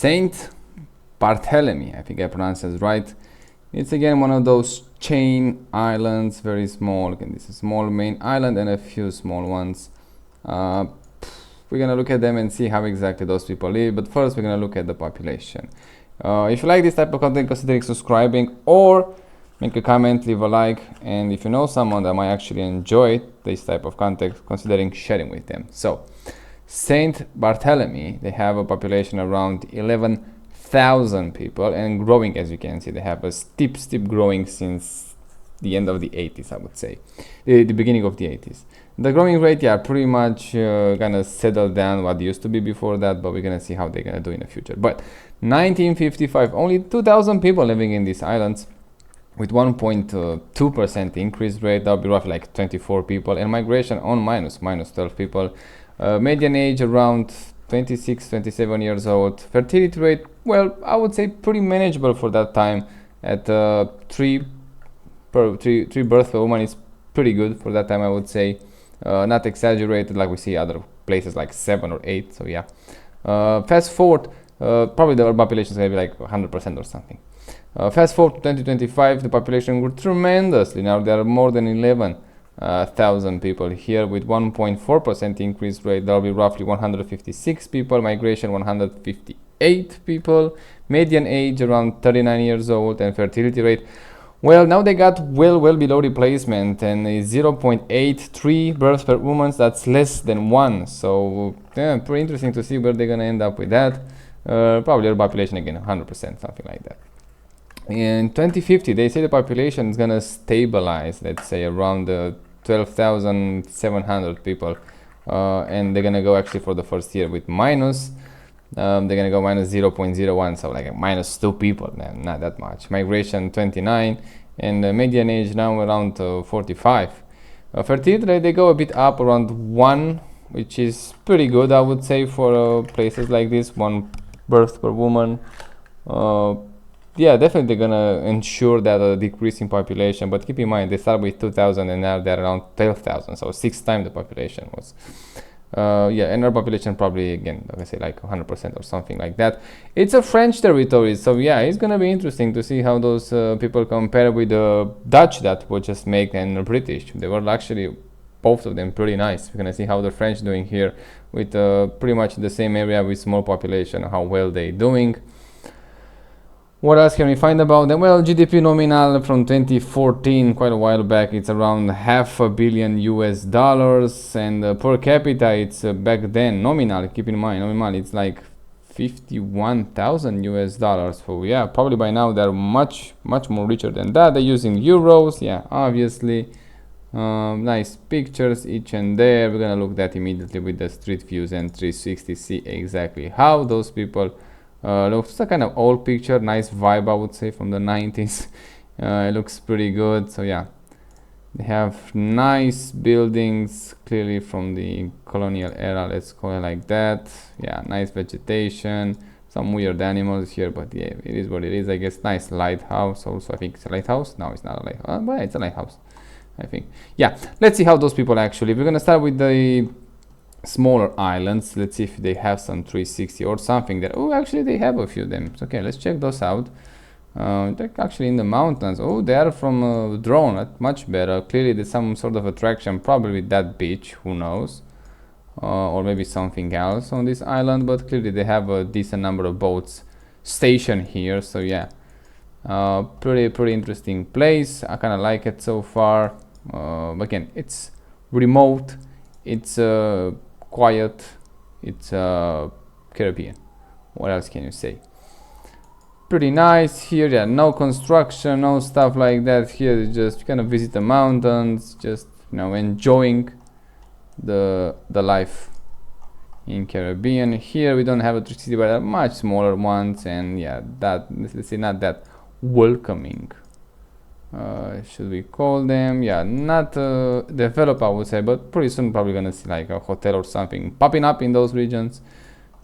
Saint Barthélemy, I think I pronounced it right. It's again one of those chain islands, very small. Again, this is a small main island and a few small ones. We're gonna look at them and see how exactly those people live, but first we're gonna look at the population. If you like this type of content, consider subscribing or make a comment, leave a like, and if you know someone that might actually enjoy this type of content, considering sharing with them. So Saint Barthélemy, they have a population around 11,000 people and growing. As you can see, they have a steep growing since the end of the 80s, I would say, the beginning of the 80s. The growing rate, yeah, pretty much gonna settle down what used to be before that, but we're gonna see how they're gonna do in the future. But 1955, only 2,000 people living in these islands, with 1.2% increase rate. That'll be roughly like 24 people, and migration on minus 12 people. Median age around 26, 27 years old. Fertility rate, well, I would say pretty manageable for that time. At 3 births per woman is pretty good for that time, I would say. Not exaggerated like we see other places like 7 or 8. So yeah. Fast forward, probably the population is gonna be like 100% or something. Fast forward to 2025, the population grew tremendously. Now there are more than 11,000 people here with 1.4% increase rate. There will be roughly 156 people. Migration 158 people. Median age around 39 years old, and fertility rate, well, now they got well below replacement, and 0.83 births per woman. That's less than 1. So yeah, pretty interesting to see where they're gonna end up with that. Probably our population again 100%, something like that. In 2050, they say the population is gonna stabilize, let's say around 12,700 people, and they're gonna go actually for the first year with minus. They're gonna go minus 0.01, so like minus 2 people, man, not that much. Migration 29, and the median age now around 45. Fertility rate, they go a bit up around 1, which is pretty good, I would say, for places like this. 1 birth per woman. Yeah, definitely gonna ensure that a decrease in population, but keep in mind they start with 2,000 and now they're around 12,000, so 6 times the population was. Yeah, and our population probably again, like I say, like 100% or something like that. It's a French territory, so yeah, it's gonna be interesting to see how those people compare with the Dutch that were just made and the British. They were actually both of them pretty nice. We're gonna see how the French doing here with pretty much the same area with small population, how well they doing. What else can we find about them? Well, GDP nominal from 2014, quite a while back, it's around $500 million US, and per capita, it's back then nominal. Keep in mind, nominal, it's like 51,000 US dollars. So yeah, probably by now they're much more richer than that. They're using euros, yeah, obviously. Nice pictures each and there. We're gonna look at that immediately with the street views and 360, see exactly how those people looks. It's a kind of old picture, nice vibe, I would say, from the 90s. It looks pretty good. So yeah, they have nice buildings, clearly from the colonial era, let's call it like that. Yeah, nice vegetation, some weird animals here, but yeah, it is what it is, I guess. Nice lighthouse also. I think it's a lighthouse. No, it's not a lighthouse, but it's a lighthouse, I think. Yeah, let's see how those people actually. We're gonna start with the smaller islands. Let's see if they have some 360 or something there. Oh, actually they have a few of them. So, okay, let's check those out. They're actually in the mountains. Oh, they are from a drone. That's much better. Clearly there's some sort of attraction, probably that beach, who knows, or maybe something else on this island, but clearly they have a decent number of boats stationed here. So yeah, pretty interesting place. I kind of like it so far. Again, it's remote, it's quiet, it's Caribbean. What else can you say? Pretty nice here. Yeah, no construction, no stuff like that here. It's just kind of visit the mountains, just, you know, enjoying the life in Caribbean. Here we don't have electricity, but much smaller ones, and yeah, that, let's say, not that welcoming, should we call them? Yeah, not developed, I would say, but pretty soon probably gonna see like a hotel or something popping up in those regions,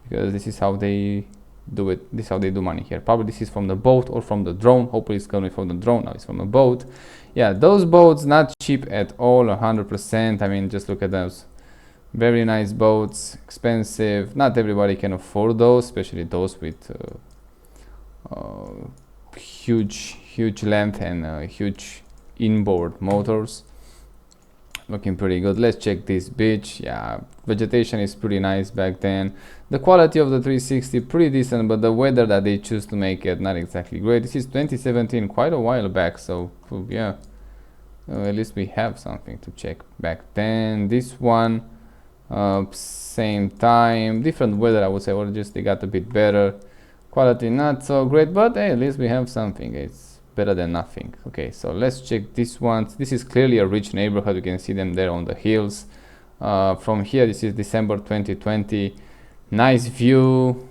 because this is how they do it. This is how they do money here. Probably this is from the boat or from the drone. Hopefully it's gonna be from the drone. Now it's from the boat. Yeah, those boats not cheap at all, 100%. I mean, just look at those Very nice boats, expensive. Not everybody can afford those, especially those with huge length and huge inboard motors. Looking pretty good. Let's check this beach. Yeah, vegetation is pretty nice back then. The quality of the 360 pretty decent, but the weather that they choose to make it not exactly great. This is 2017, quite a while back, so yeah, at least we have something to check back then. This one, same time, different weather I would say, or just they got a bit better. Quality not so great, but hey, at least we have something. It's better than nothing. Okay, so let's check this one. This is clearly a rich neighborhood. You can see them there on the hills. From here, this is December 2020. Nice view.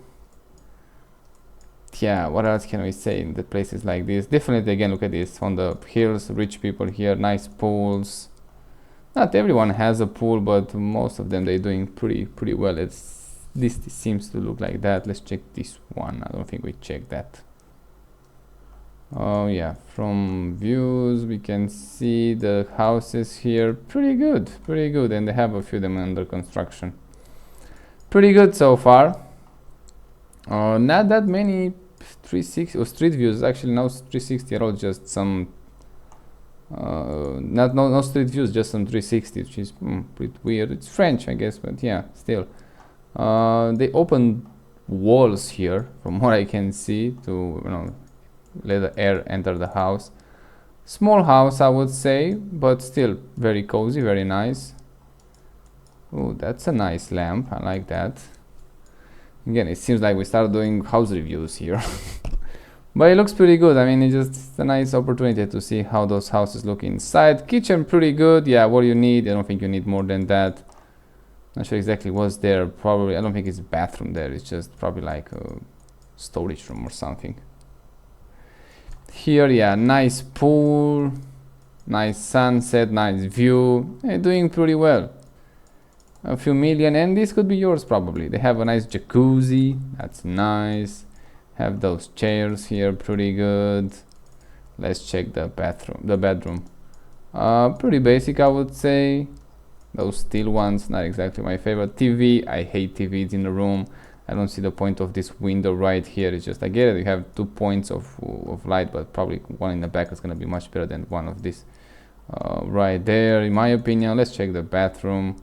Yeah, what else can we say in the places like this? Definitely, again, look at this on the hills. Rich people here, nice pools. Not everyone has a pool, but most of them they're doing pretty well. This seems to look like that. Let's check this one. I don't think we checked that. Oh yeah, from views we can see the houses here. Pretty good, and they have a few of them under construction. Pretty good so far. Not that many 360 or street views. Actually, no 360 at all. Just some. No street views, just some 360, which is pretty weird. It's French, I guess, but yeah, still. They open walls here, from what I can see, to let the air enter the house. Small house, I would say, but still very cozy, very nice. Oh, that's a nice lamp. I like that. Again, it seems like we start doing house reviews here. But it looks pretty good. I mean, it's just a nice opportunity to see how those houses look inside. Kitchen pretty good. Yeah, what you need. I don't think you need more than that. Not sure exactly what's there. Probably, I don't think it's a bathroom there. It's just probably like a storage room or something. Here, yeah, nice pool, nice sunset, nice view. They're doing pretty well. A few million, and this could be yours probably. They have a nice jacuzzi. That's nice. Have those chairs here, pretty good. Let's check the bedroom. Pretty basic, I would say. Those steel ones, not exactly my favorite. TV, I hate TVs in the room. I don't see the point of this window right here. It's just, I get it, you have 2 points of light, but probably one in the back is going to be much better than one of this right there, in my opinion. Let's check the bathroom.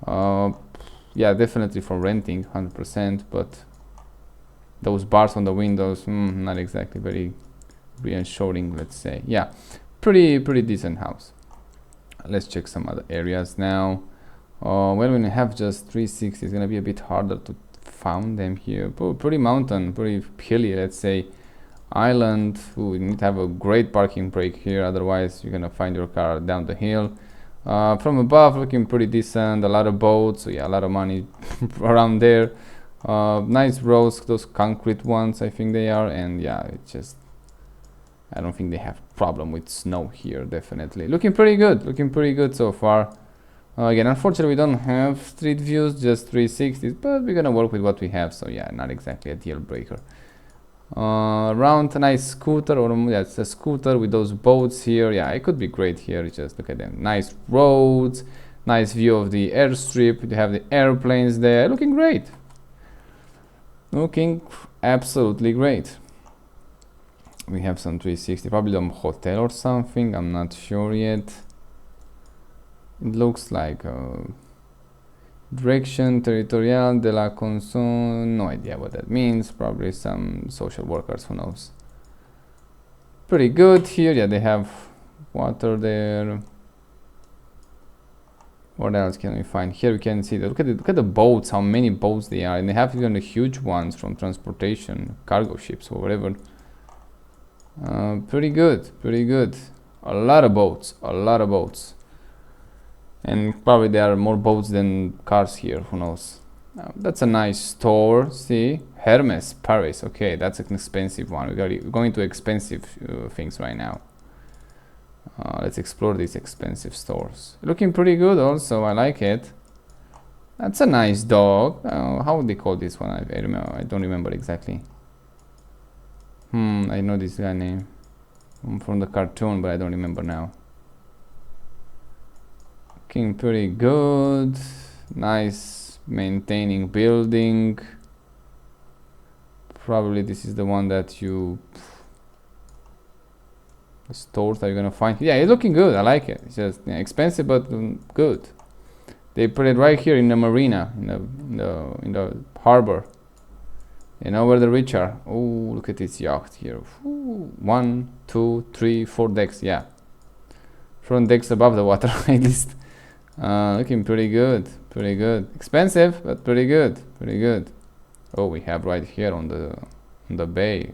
Yeah, definitely for renting, 100%, but those bars on the windows, not exactly very reassuring, let's say. Yeah, pretty decent house. Let's check some other areas now. Well, when you have just 360, it's gonna be a bit harder to find them here. Pretty mountain, pretty hilly, let's say. Island. Ooh, you need to have a great parking brake here, otherwise you're gonna find your car down the hill. From above, looking pretty decent. A lot of boats, so yeah, a lot of money around there. Nice roads, those concrete ones, I think they are, and yeah, it's just, I don't think they have problem with snow here. Definitely looking pretty good so far. Again, unfortunately we don't have street views, just 360s, but we're gonna work with what we have, so yeah, not exactly a deal breaker. Around a nice scooter, or yeah, it's a scooter with those boats here. Yeah, it could be great here. Just look at them, nice roads, nice view of the airstrip. You have the airplanes there, looking great, looking absolutely great. We have some 360, probably a hotel or something, I'm not sure yet. It looks like Direction Territorial de la Conso, no idea what that means, probably some social workers, who knows. Pretty good here, yeah, they have water there. What else can we find? Here we can see that, look at the boats, how many boats they are, and they have even the huge ones from transportation, cargo ships or whatever. Pretty good. A lot of boats. And probably there are more boats than cars here, who knows. That's a nice store, see? Hermes, Paris, okay, that's an expensive one. We're going to expensive things right now. Let's explore these expensive stores. Looking pretty good also, I like it. That's a nice dog. How would they call this one? I don't remember exactly. I know this guy name from the cartoon, but I don't remember now. Looking pretty good. Nice maintaining building. Probably this is the one that you stores that you're gonna find. Yeah, it's looking good. I like it. It's just expensive but good. They put it right here in the marina, in the harbor. You know where the rich are. Oh, look at this yacht here. Ooh, 1, 2, 3, 4 decks. Yeah, front decks above the water at least. Looking pretty good. Pretty good. Expensive, but pretty good. Pretty good. Oh, we have right here on the bay.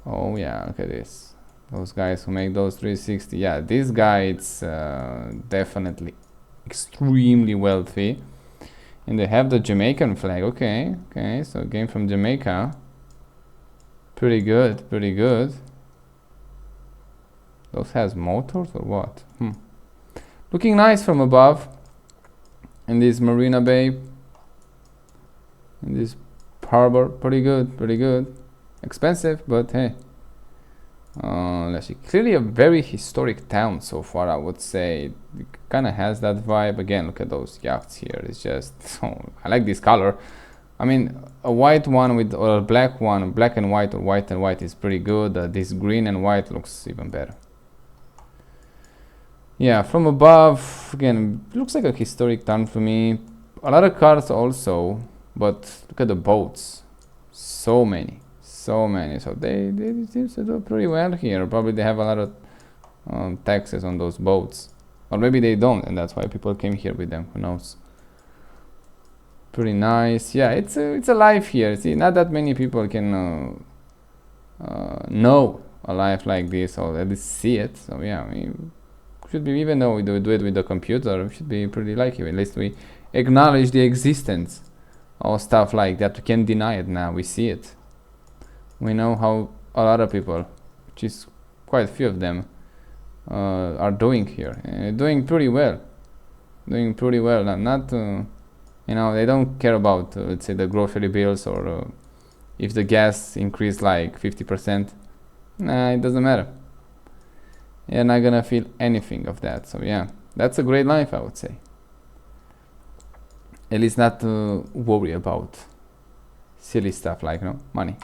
Oh yeah, look at this. Those guys who make those 360. Yeah, this guy, it's definitely extremely wealthy. And they have the Jamaican flag. Okay, okay, so game from Jamaica. Pretty good, pretty good. Those has motors or what? Looking nice from above. In this marina bay. In this harbor. Pretty good, pretty good. Expensive, but hey. Let's see. Clearly a very historic town so far, I would say. It kind of has that vibe. Again, look at those yachts here. It's just, oh, I like this color. I mean, a white one with, or a black one, black and white or white and white is pretty good. This green and white looks even better. Yeah, from above, again, looks like a historic town for me. A lot of cars also, but look at the boats. So many. So many, so they seem to do pretty well here. Probably they have a lot of taxes on those boats, or maybe they don't, and that's why people came here with them. Who knows? Pretty nice. Yeah, it's a life here. See, not that many people can know a life like this, or at least see it. So yeah, I mean, should be, even though we do it with the computer, we should be pretty lucky. At least we acknowledge the existence of stuff like that. We can't deny it now. We see it. We know how a lot of people, which is quite a few of them, are doing here. Doing pretty well. Doing pretty well. Not, you know, they don't care about, let's say, the grocery bills, or if the gas increased like 50%. Nah, it doesn't matter. You're not gonna feel anything of that. So yeah, that's a great life, I would say. At least not worry about silly stuff like, you know, money.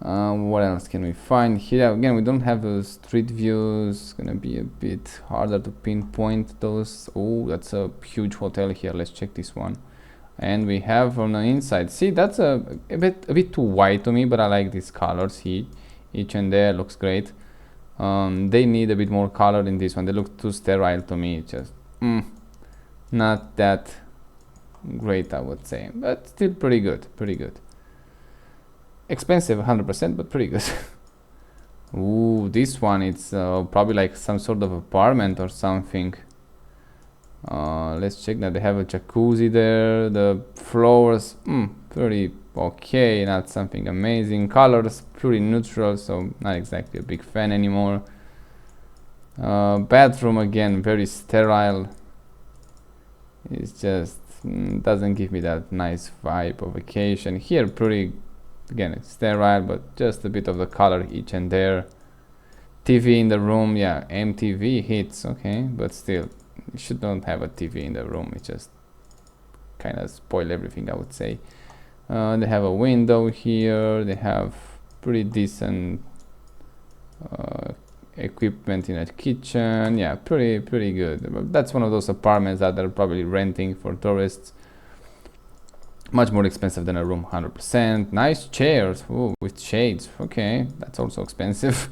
What else can we find here? Again, we don't have those street views. It's gonna be a bit harder to pinpoint those. Oh, that's a huge hotel here. Let's check this one. And we have on the inside, see, that's a bit too white to me, but I like these colors here. Each and there looks great. They need a bit more color in this one. They look too sterile to me. Just not that great, I would say, but still pretty good. Pretty good. Expensive 100%, but pretty good. Ooh, this one, it's probably like some sort of apartment or something. Let's check that. They have a jacuzzi there. The floors, pretty okay, not something amazing. Colors pretty neutral, so not exactly a big fan anymore. Bathroom, again, very sterile. It's just doesn't give me that nice vibe of vacation. Here, pretty, again, it's sterile, but just a bit of the color each and there. TV in the room, yeah, MTV hits, okay, but still, you should not have a TV in the room. It just kind of spoil everything, I would say. They have a window here. They have pretty decent equipment in a kitchen. Yeah, pretty good. But that's one of those apartments that they're probably renting for tourists. Much more expensive than a room, 100%. Nice chairs, ooh, with shades. Okay, that's also expensive.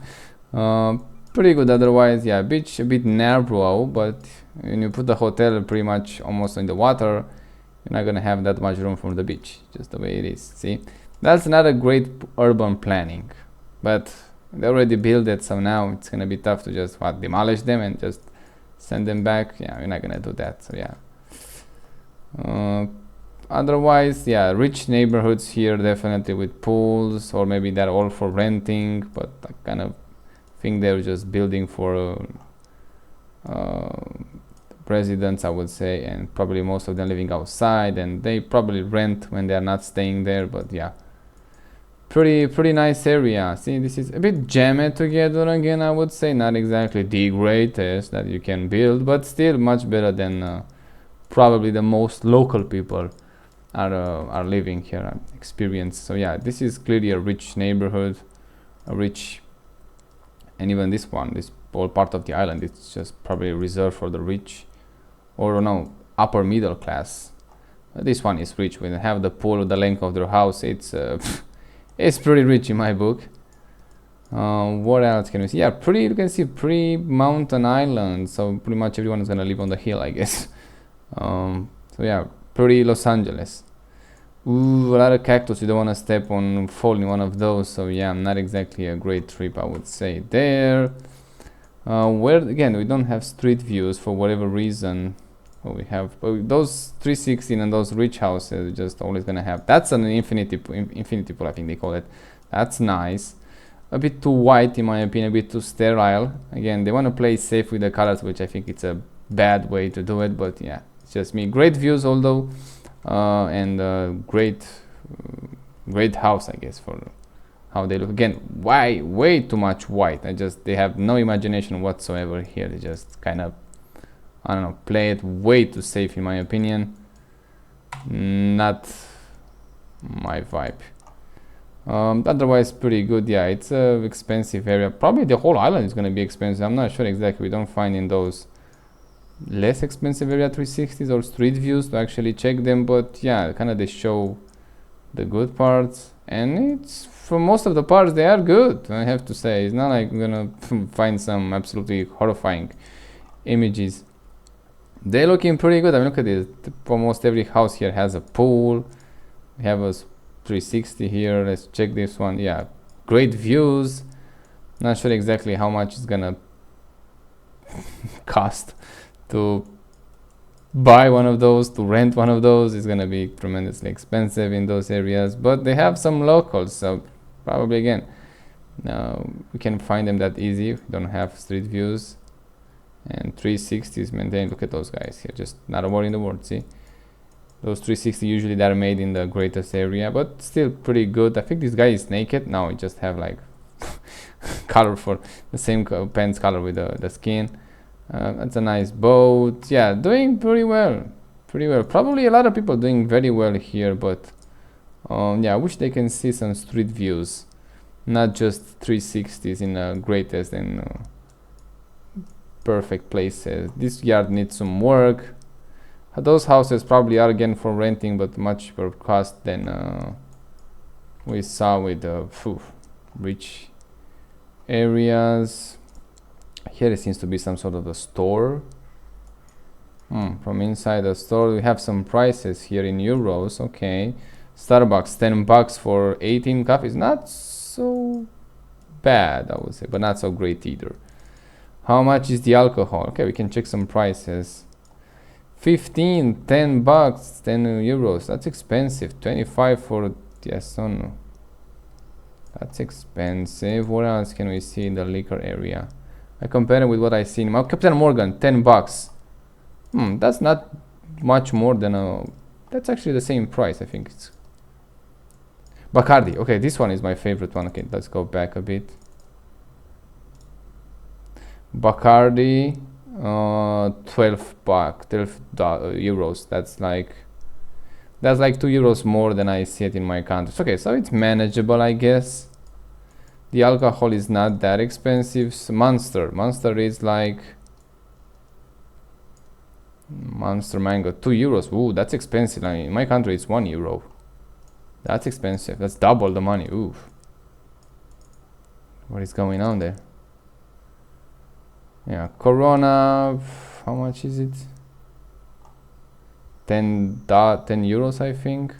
Pretty good otherwise. Yeah, beach a bit narrow, but when you put the hotel pretty much almost in the water, you're not gonna have that much room for the beach, just the way it is. See, that's not a great urban planning, but they already built it, so now it's gonna be tough to just demolish them and just send them back. Yeah, you're not gonna do that. So yeah. Otherwise, yeah, rich neighborhoods here, definitely with pools, or maybe they're all for renting, but I kind of think they're just building for residents, I would say, and probably most of them living outside, and they probably rent when they're not staying there. But yeah, pretty nice area. See, this is a bit jammed together again, I would say. Not exactly the greatest that you can build, but still much better than probably the most local people are living here, experienced. So yeah, this is clearly a rich neighborhood, a rich, and even this one, this whole part of the island, it's just probably reserved for the rich, or no, upper middle class. This one is rich. When they have the pool, the length of their house, it's it's pretty rich in my book. What else can we see? Yeah, pretty. You can see pretty mountain island. So pretty much everyone is gonna live on the hill, I guess. So yeah, pretty Los Angeles. Ooh, a lot of cactus. You don't want to step on, fall in one of those. So yeah, not exactly a great trip, I would say there. Where again, we don't have street views for whatever reason. Well, we have those 316 and those rich houses. Just always gonna have. That's an infinity pool, I think they call it. That's nice. A bit too white in my opinion, a bit too sterile. Again, they want to play safe with the colors, which I think it's a bad way to do it, but yeah, it's just me. Great views although, and great house, I guess, for how they look. Again, way too much white. They have no imagination whatsoever here. They just kind of, I don't know, play it way too safe in my opinion. Not my vibe. Otherwise pretty good. Yeah, it's a expensive area. Probably the whole island is gonna be expensive. I'm not sure exactly. We don't find in those less expensive area 360s or street views to actually check them, but yeah, kind of they show the good parts, and it's for most of the parts they are good, I have to say. It's not like I'm gonna find some absolutely horrifying images. They're looking pretty good. I mean, look at this. Almost every house here has a pool. We have a 360 here. Let's check this one. Yeah, great views. Not sure exactly how much it's gonna cost to buy one of those, to rent one of those. Is gonna be tremendously expensive in those areas, but they have some locals, so probably again we can find them that easy. We don't have street views, and 360s maintained. Look at those guys here, just not a word in the world. See, those 360 usually they're made in the greatest area, but still pretty good. I think this guy is naked now. We just have like color for the same pants color with the skin. That's a nice boat. Yeah, doing pretty well. Probably a lot of people doing very well here, but yeah, I wish they can see some street views, not just 360s in the greatest and perfect places. This yard needs some work. Those houses probably are again for renting, but much cheaper cost than we saw with the rich areas. Here it seems to be some sort of a store. From inside the store we have some prices here in euros. Okay, Starbucks, $10 for 18 coffees. Not so bad, I would say, but not so great either. How much is the alcohol? Okay, we can check some prices. 15, $10, 10 euros. That's expensive. 25 for Tiasono. That's expensive. What else can we see in the liquor area? I compare it with what I see in Captain Morgan, $10. That's not much more than that's actually the same price. I think it's Bacardi. Okay, this one is my favorite one. Okay, let's go back a bit. Bacardi, 12 euros. That's like €2 more than I see it in my country. Okay, so it's manageable, I guess. The alcohol is not that expensive. Monster is like Monster Mango, €2. Ooh, that's expensive. I mean, in my country it's €1. That's expensive. That's double the money. Oof. What is going on there? Yeah, Corona, how much is it? 10 euros, I think,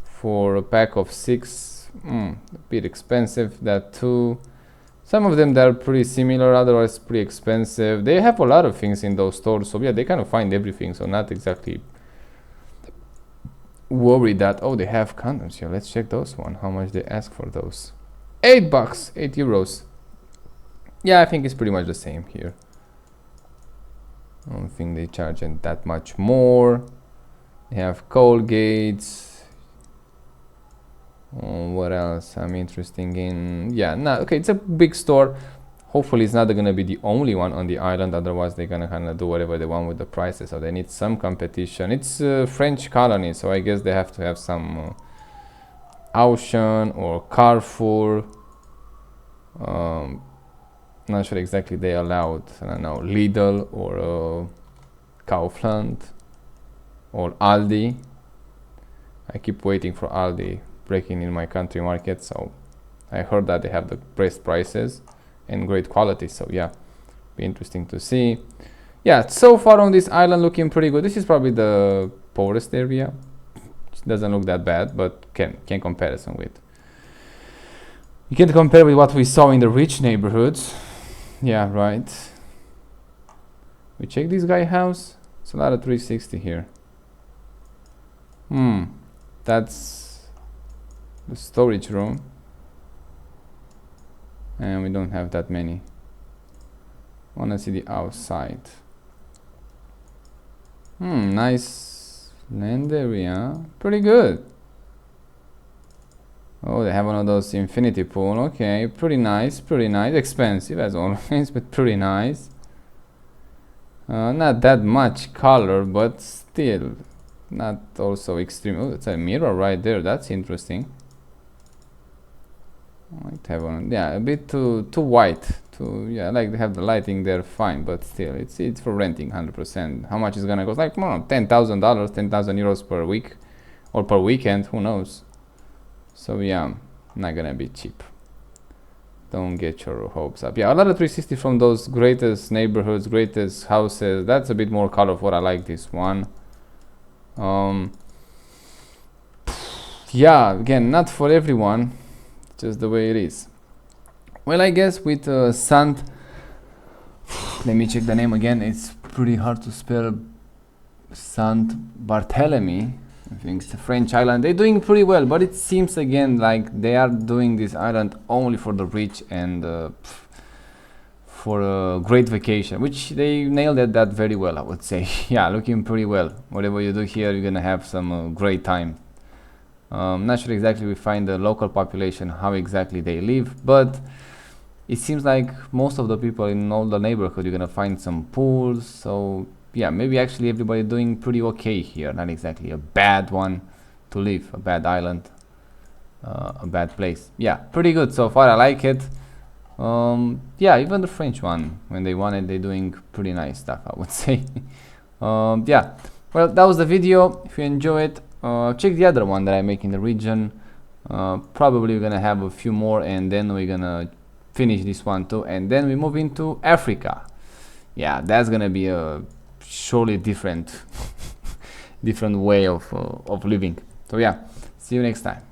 for a pack of 6. A bit expensive, that too. Some of them they're pretty similar, otherwise pretty expensive. They have a lot of things in those stores, so yeah, they kind of find everything, so not exactly worried that, oh, they have condoms here. Let's check those one. How much they ask for those? $8, €8. Yeah, I think it's pretty much the same here. I don't think they charge that much more. They have Colgates. What else I'm interested in? Yeah, no, okay, it's a big store. Hopefully it's not gonna be the only one on the island, otherwise they're gonna kind of do whatever they want with the prices, so they need some competition. It's a French colony, so I guess they have to have some Auchan or Carrefour. Not sure exactly they allowed, I don't know, Lidl or Kaufland or Aldi. I keep waiting for Aldi breaking in my country market, so I heard that they have the best prices and great quality, so yeah, be interesting to see. Yeah, so far on this island looking pretty good. This is probably the poorest area. It doesn't look that bad, but can comparison with. You can compare with what we saw in the rich neighborhoods. Yeah, right. We check this guy house. It's a lot of 360 here. That's the storage room. And we don't have that many. Wanna see the outside. Nice land area. Pretty good. Oh, they have one of those infinity pool. Okay, pretty nice, pretty nice. Expensive as always, but pretty nice. Not that much color, but still not also extreme. Oh, it's a mirror right there. That's interesting. I might have one. Yeah, a bit too white. Yeah, like they have the lighting there, fine, but still, it's for renting 100%. How much is gonna cost? Like, $10,000, 10,000 euros per week or per weekend. Who knows? So yeah, not gonna be cheap. Don't get your hopes up. Yeah, a lot of 360 from those greatest neighborhoods, greatest houses. That's a bit more colorful. I like this one. Yeah, again, not for everyone, just the way it is. Well, I guess with Sant, let me check the name again. It's pretty hard to spell. Sant Barthélemy. I think it's a French island. They're doing pretty well, but it seems again like they are doing this island only for the rich and for a great vacation, which they nailed that very well, I would say. Yeah, looking pretty well. Whatever you do here, you're gonna have some great time. Not sure exactly we find the local population, how exactly they live, but it seems like most of the people in all the neighborhood, you're gonna find some pools, so yeah, maybe actually everybody doing pretty okay here. Not exactly a bad one to live, a bad island, a bad place. Yeah, pretty good so far. I like it. Yeah, even the French one, when they want it, they're doing pretty nice stuff, I would say. Yeah, well, that was the video. If you enjoy it, check the other one that I make in the region. Probably we're gonna have a few more, and then we're gonna finish this one too, and then we move into Africa. Yeah, that's gonna be a surely different way of living. So yeah, see you next time.